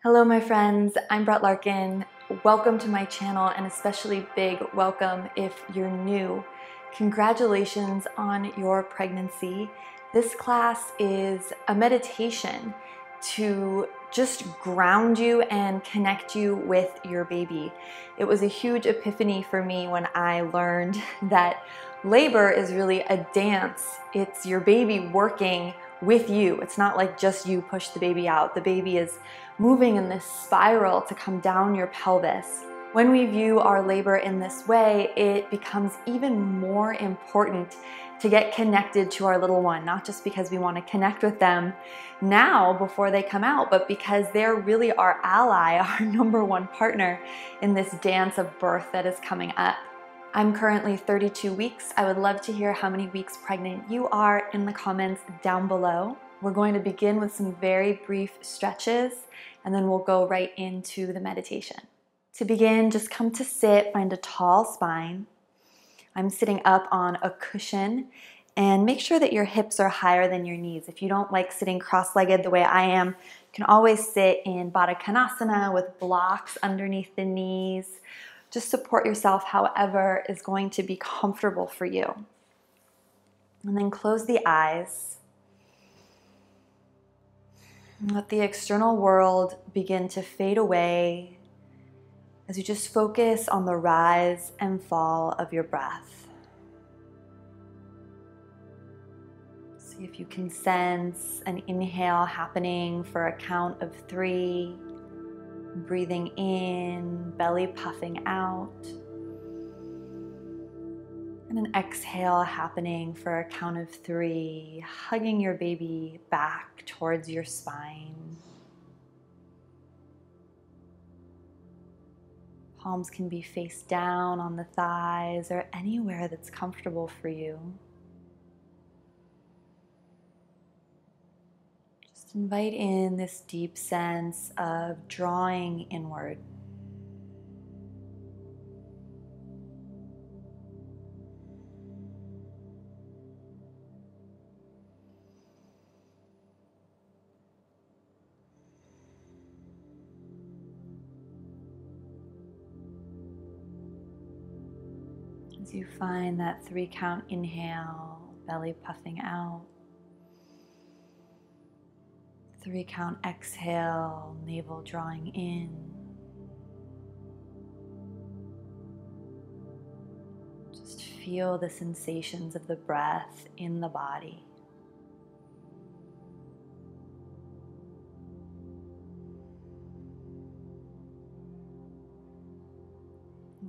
Hello my friends, I'm Brett Larkin. Welcome to my channel, and especially big welcome if you're new. Congratulations on your pregnancy. This class is a meditation to just ground you and connect you with your baby. It was a huge epiphany for me when I learned that labor is really a dance. It's your baby working with you. It's not like just you push the baby out. The baby is moving in this spiral to come down your pelvis. When we view our labor in this way, it becomes even more important to get connected to our little one, not just because we want to connect with them now before they come out, but because they're really our ally, our number one partner in this dance of birth that is coming up. I'm currently 32 weeks. I would love to hear how many weeks pregnant you are in the comments down below. We're going to begin with some very brief stretches, and then we'll go right into the meditation. To begin, just come to sit, find a tall spine. I'm sitting up on a cushion, and make sure that your hips are higher than your knees. If you don't like sitting cross-legged the way I am, you can always sit in Baddha Konasana with blocks underneath the knees. Just support yourself however is going to be comfortable for you. And then close the eyes. Let the external world begin to fade away as you just focus on the rise and fall of your breath. See if you can sense an inhale happening for a count of 3. Breathing in, belly puffing out. And an exhale happening for a count of 3, hugging your baby back towards your spine. Palms can be face down on the thighs or anywhere that's comfortable for you. Just invite in this deep sense of drawing inward. As you find that 3 count inhale, belly puffing out. 3 count exhale, navel drawing in. Just feel the sensations of the breath in the body.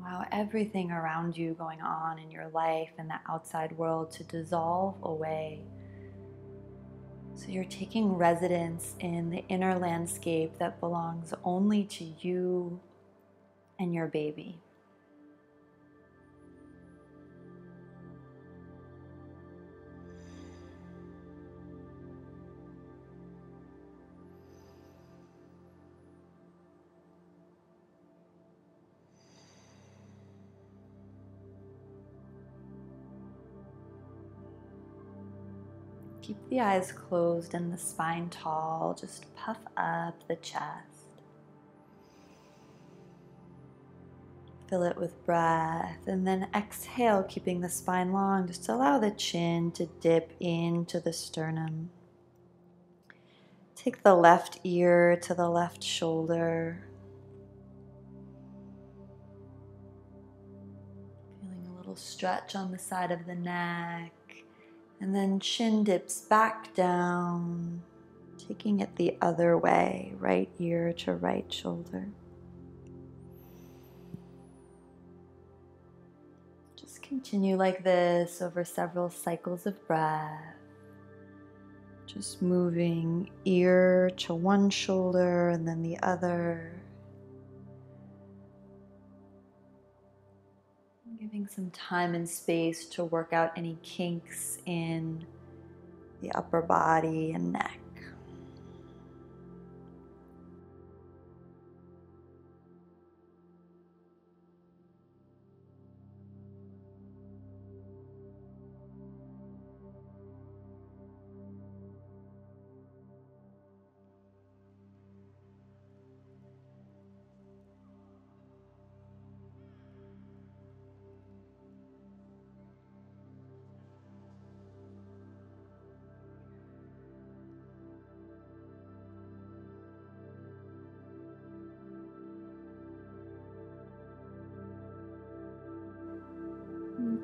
Allow everything around you going on in your life and the outside world to dissolve away. So you're taking residence in the inner landscape that belongs only to you and your baby. Keep the eyes closed and the spine tall. Just puff up the chest. Fill it with breath, and then exhale, keeping the spine long. Just allow the chin to dip into the sternum. Take the left ear to the left shoulder. Feeling a little stretch on the side of the neck. And then chin dips back down, taking it the other way, right ear to right shoulder. Just continue like this over several cycles of breath. Just moving ear to one shoulder and then the other. Giving some time and space to work out any kinks in the upper body and neck.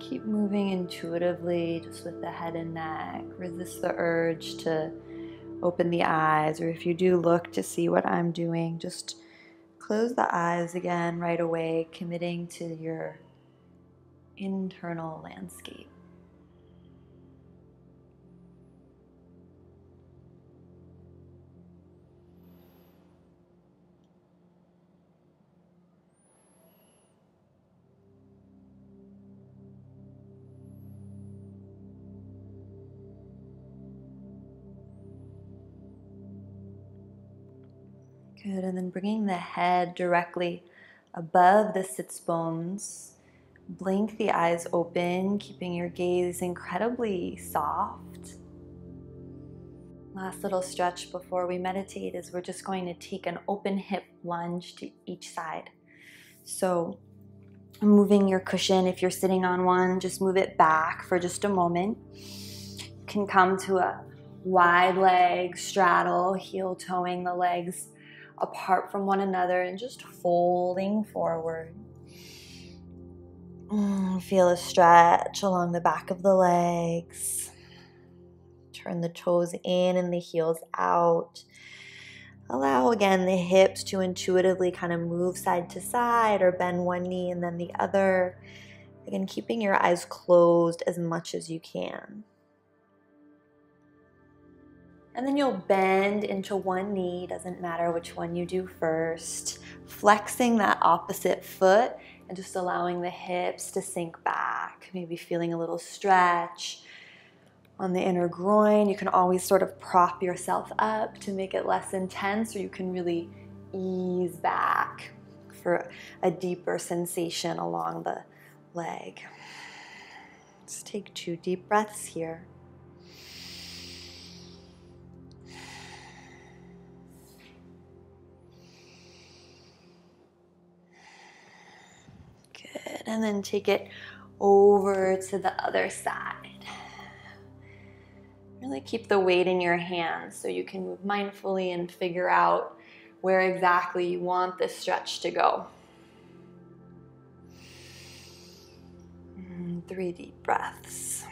Keep moving intuitively, just with the head and neck. Resist the urge to open the eyes, or if you do look to see what I'm doing, just close the eyes again right away, committing to your internal landscape. Good, and then bringing the head directly above the sits bones. Blink the eyes open, keeping your gaze incredibly soft. Last little stretch before we meditate is we're just going to take an open hip lunge to each side. So moving your cushion, if you're sitting on one, just move it back for just a moment. You can come to a wide leg straddle, heel toeing the legs apart from one another and just folding forward. Feel a stretch along the back of the legs. Turn the toes in and the heels out. Allow again the hips to intuitively kind of move side to side or bend one knee and then the other. Again, keeping your eyes closed as much as you can. And then you'll bend into one knee, doesn't matter which one you do first. Flexing that opposite foot and just allowing the hips to sink back. Maybe feeling a little stretch on the inner groin. You can always sort of prop yourself up to make it less intense, or you can really ease back for a deeper sensation along the leg. Let's take 2 deep breaths here. Good, and then take it over to the other side. Really keep the weight in your hands so you can move mindfully and figure out where exactly you want this stretch to go. 3 deep breaths.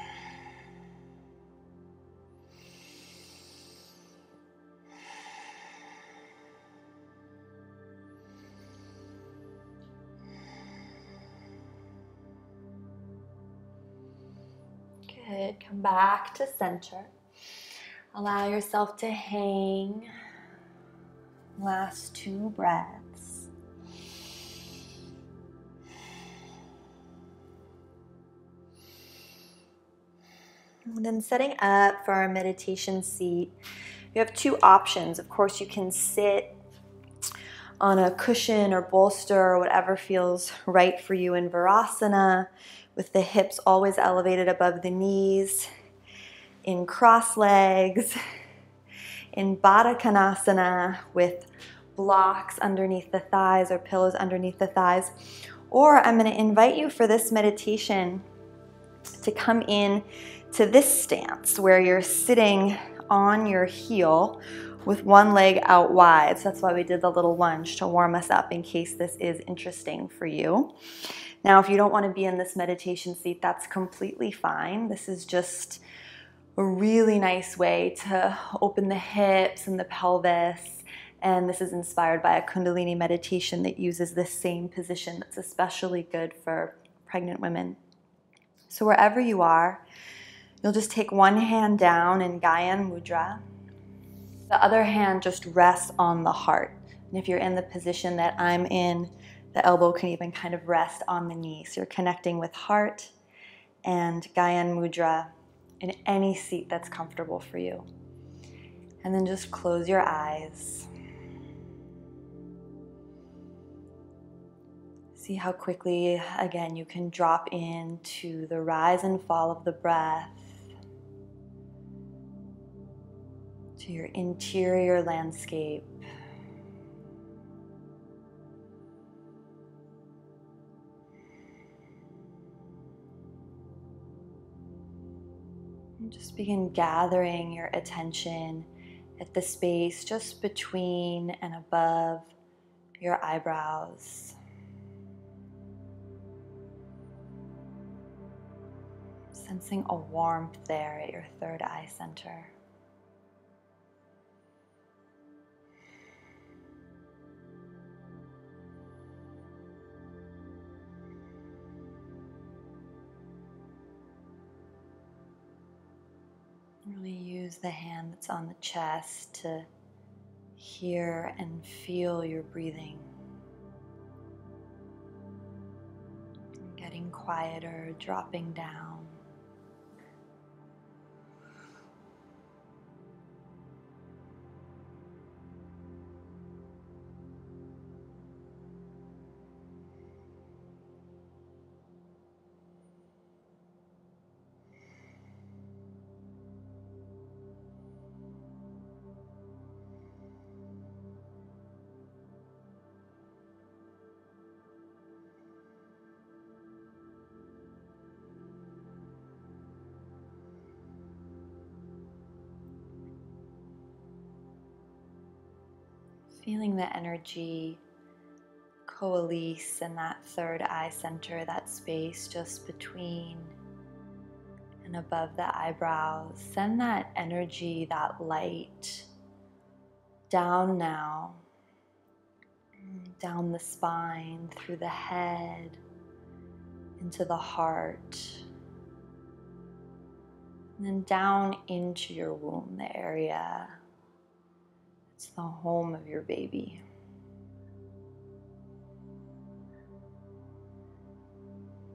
Good, come back to center. Allow yourself to hang. Last 2 breaths. And then setting up for our meditation seat, you have 2 options. Of course, you can sit on a cushion or bolster or whatever feels right for you in Virasana, with the hips always elevated above the knees, in cross legs, in Baddha Konasana with blocks underneath the thighs or pillows underneath the thighs. Or I'm going to invite you for this meditation to come in to this stance where you're sitting on your heel with one leg out wide. So that's why we did the little lunge to warm us up in case this is interesting for you. Now, if you don't want to be in this meditation seat, that's completely fine. This is just a really nice way to open the hips and the pelvis. And this is inspired by a Kundalini meditation that uses this same position that's especially good for pregnant women. So wherever you are, you'll just take one hand down in Gyan Mudra. The other hand just rests on the heart. And if you're in the position that I'm in, the elbow can even kind of rest on the knee. So you're connecting with heart and Gyan Mudra in any seat that's comfortable for you. And then just close your eyes. See how quickly, again, you can drop into the rise and fall of the breath, to your interior landscape. And just begin gathering your attention at the space just between and above your eyebrows. Sensing a warmth there at your third eye center. Really use the hand that's on the chest to hear and feel your breathing. Getting quieter, dropping down. Feeling the energy coalesce in that third eye center, that space just between and above the eyebrows. Send that energy, that light down now, down the spine, through the head, into the heart, and then down into your womb, the area. It's the home of your baby.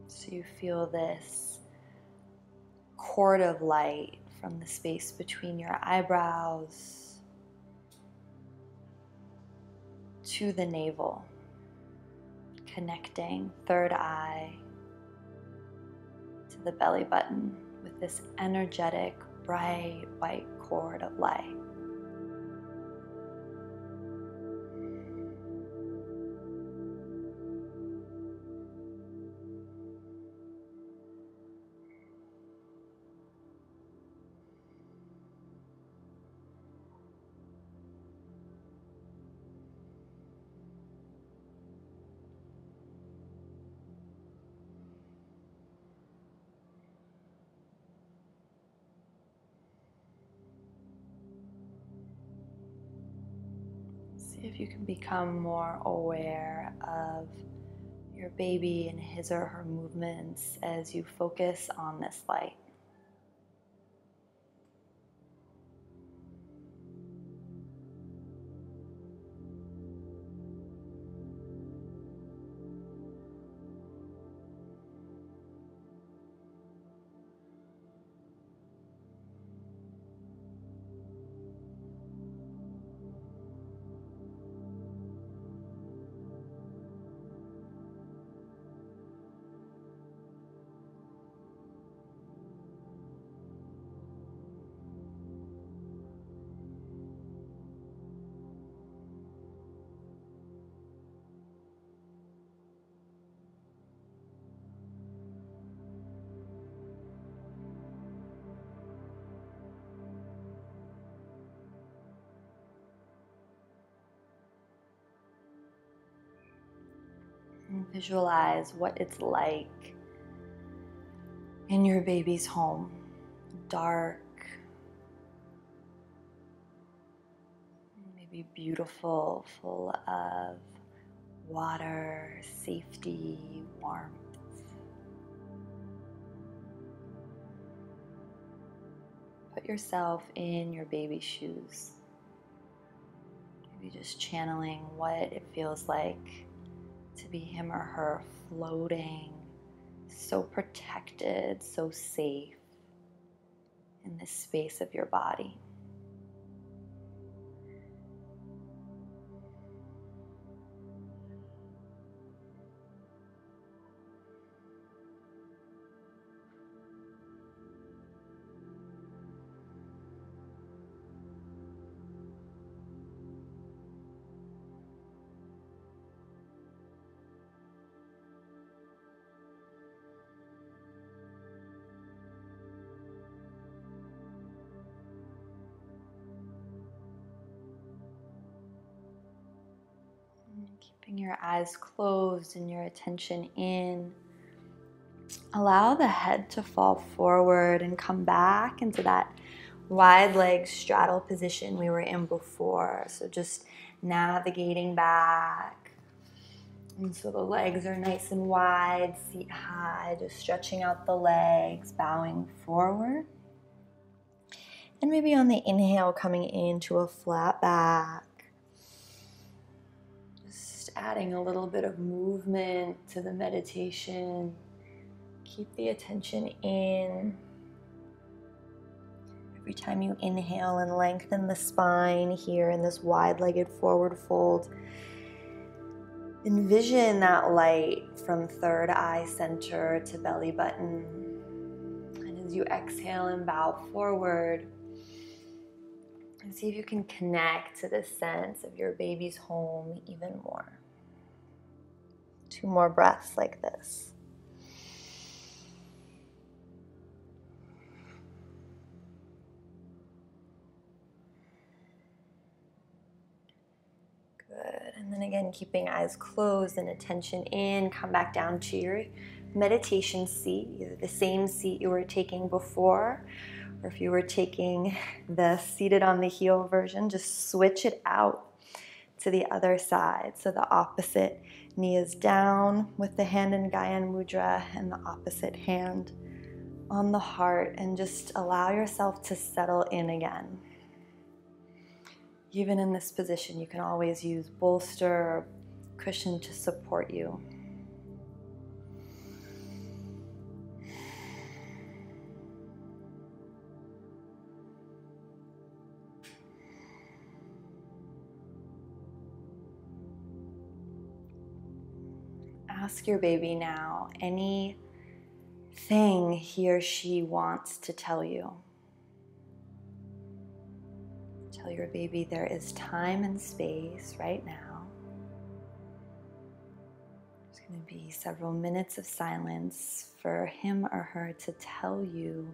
So you feel this cord of light from the space between your eyebrows to the navel, connecting third eye to the belly button with this energetic, bright, white cord of light. See if you can become more aware of your baby and his or her movements as you focus on this light. And visualize what it's like in your baby's home. Dark, maybe beautiful, full of water, safety, warmth. Put yourself in your baby's shoes. Maybe just channeling what it feels like to be him or her floating, so protected, so safe in this space of your body. Keeping your eyes closed and your attention in Allow the head to fall forward and come back into that wide leg straddle position we were in before. So just navigating back. And so the legs are nice and wide, seat high, just stretching out the legs, bowing forward. And maybe on the inhale, coming into a flat back. Just adding a little bit of movement to the meditation. Keep the attention in. Every time you inhale and lengthen the spine here in this wide-legged forward fold, envision that light from third eye center to belly button. And as you exhale and bow forward, and see if you can connect to the sense of your baby's home even more. 2 more breaths like this. Good. And then again, keeping eyes closed and attention in, come back down to your meditation seat, either the same seat you were taking before, or if you were taking the seated on the heel version, just switch it out to the other side. So the opposite knee is down with the hand in Gyan Mudra and the opposite hand on the heart, and just allow yourself to settle in again. Even in this position, you can always use bolster or cushion to support you. Ask your baby now anything he or she wants to tell you. Tell your baby there is time and space right now. There's going to be several minutes of silence for him or her to tell you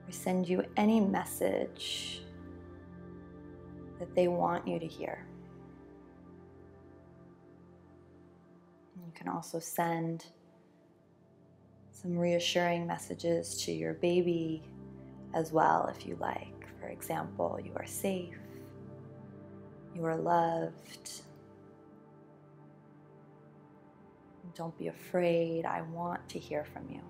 or send you any message that they want you to hear. You can also send some reassuring messages to your baby as well if you like. For example, you are safe, you are loved, don't be afraid, I want to hear from you.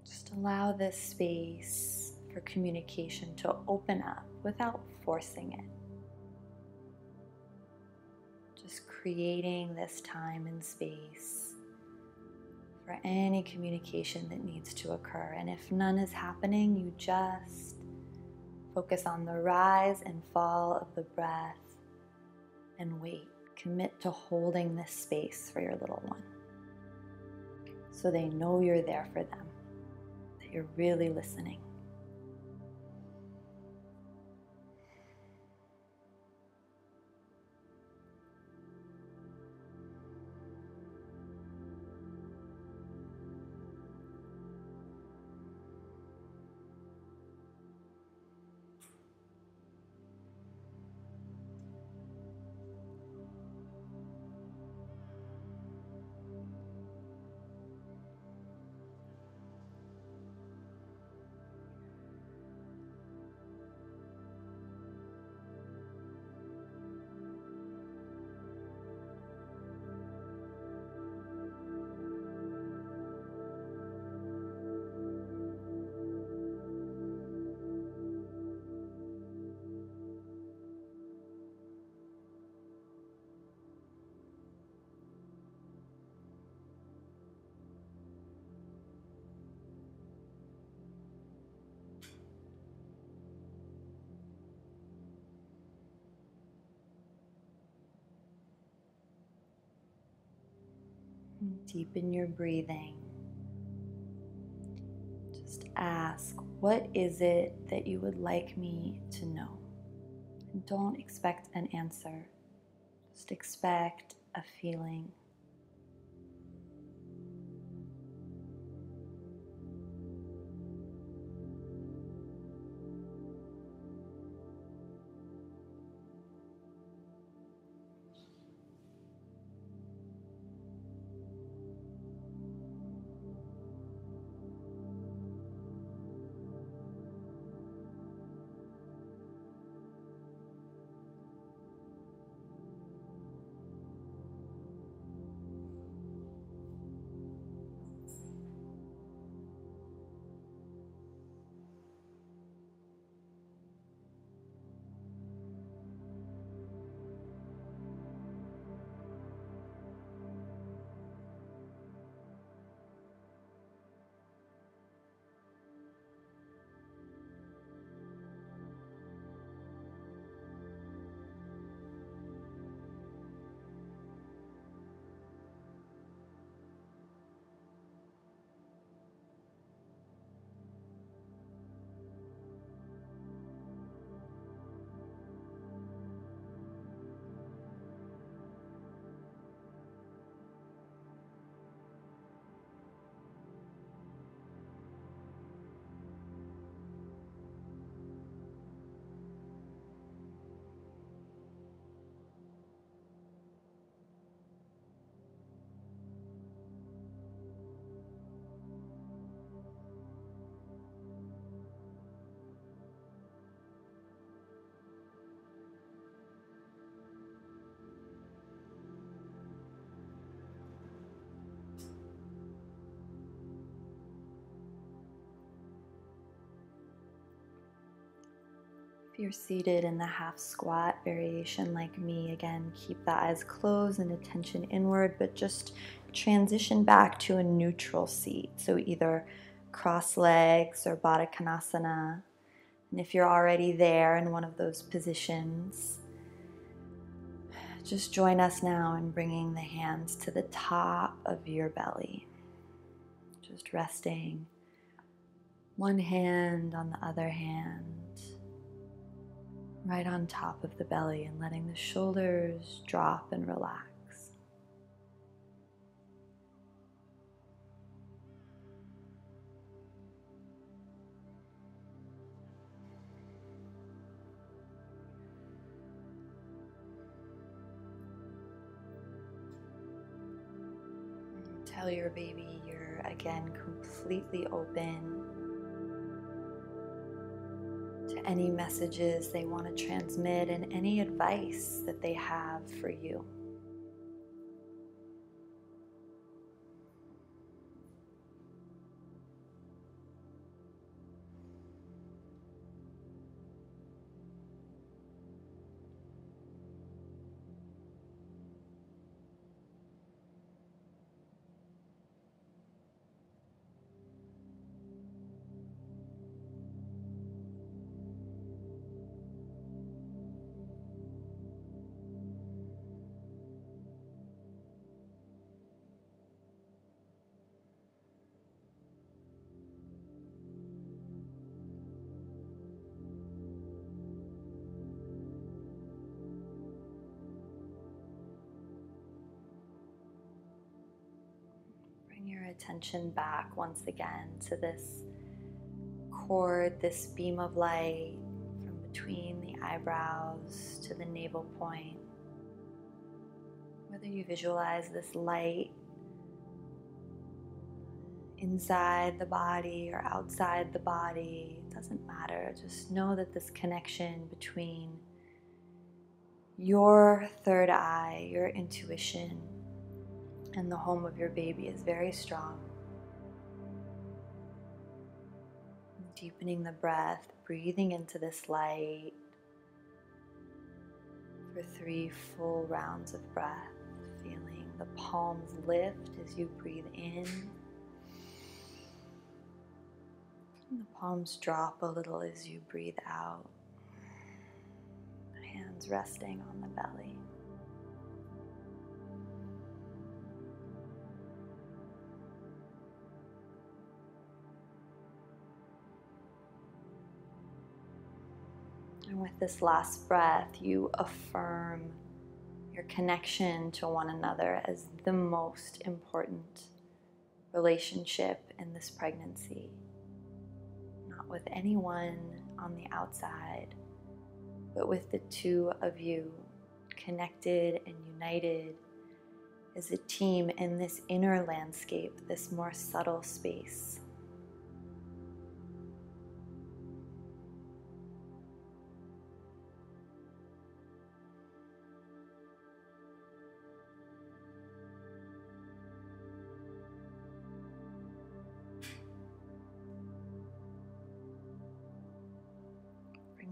Just allow this space for communication to open up without forcing it. Just creating this time and space for any communication that needs to occur. And if none is happening, you just focus on the rise and fall of the breath and wait. Commit to holding this space for your little one so they know you're there for them, that you're really listening. Deepen your breathing. Just ask, what is it that you would like me to know? And don't expect an answer. Just expect a feeling. If you're seated in the half squat variation like me, again, keep the eyes closed and attention inward, but just transition back to a neutral seat. So either cross legs or Baddha Konasana. And if you're already there in one of those positions, just join us now in bringing the hands to the top of your belly. Just resting one hand on the other hand, right on top of the belly, and letting the shoulders drop and relax. Tell your baby you're again completely open to any messages they want to transmit and any advice that they have for you. Your attention back once again to this cord, this beam of light from between the eyebrows to the navel point. Whether you visualize this light inside the body or outside the body, it doesn't matter. Just know that this connection between your third eye, your intuition, and the home of your baby is very strong. Deepening the breath, breathing into this light for 3 full rounds of breath, feeling the palms lift as you breathe in, and the palms drop a little as you breathe out, the hands resting on the belly. And with this last breath, you affirm your connection to one another as the most important relationship in this pregnancy. Not with anyone on the outside, but with the two of you, connected and united as a team in this inner landscape, this more subtle space.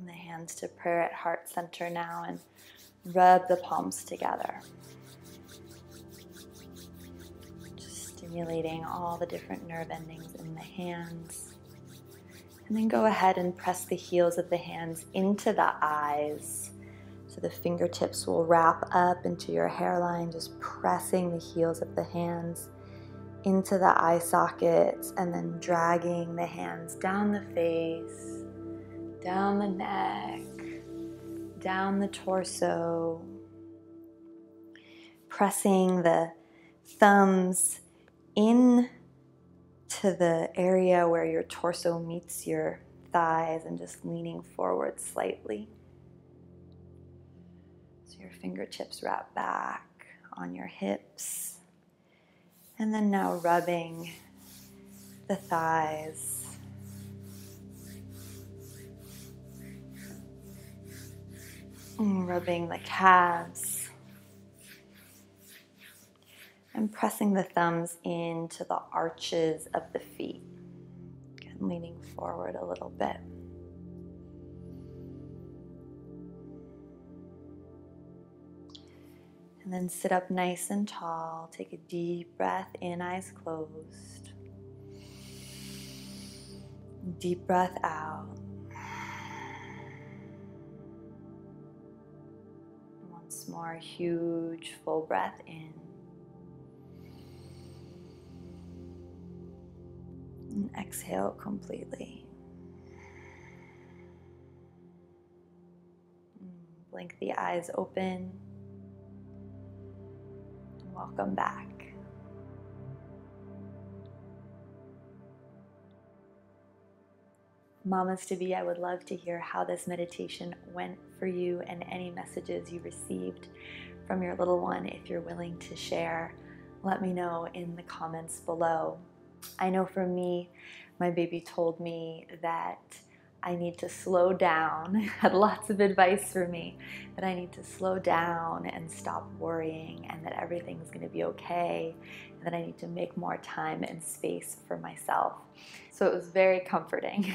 The hands to prayer at heart center now and rub the palms together. Just stimulating all the different nerve endings in the hands. And then go ahead and press the heels of the hands into the eyes. So the fingertips will wrap up into your hairline, just pressing the heels of the hands into the eye sockets and then dragging the hands down the face, down the neck, down the torso, pressing the thumbs in to the area where your torso meets your thighs and just leaning forward slightly. So your fingertips wrap back on your hips. And then now rubbing the thighs, rubbing the calves, and pressing the thumbs into the arches of the feet. Again, leaning forward a little bit. And then sit up nice and tall. Take a deep breath in, eyes closed. Deep breath out. Once more, huge full breath in. And exhale completely. Blink the eyes open. Welcome back. Mamas to be, I would love to hear how this meditation went for you and any messages you received from your little one. If you're willing to share, let me know in the comments below. I know for me, my baby told me that I need to slow down, had lots of advice for me, that I need to slow down and stop worrying and that everything's gonna be okay, and that I need to make more time and space for myself. So it was very comforting.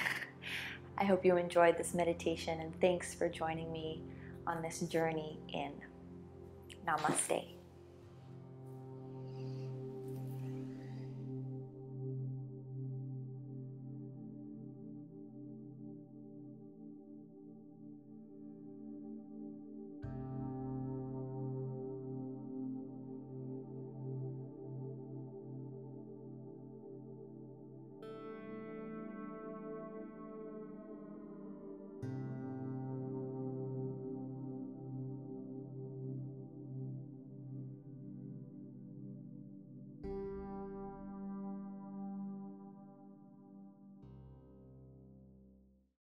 I hope you enjoyed this meditation, and thanks for joining me on this journey in. Namaste.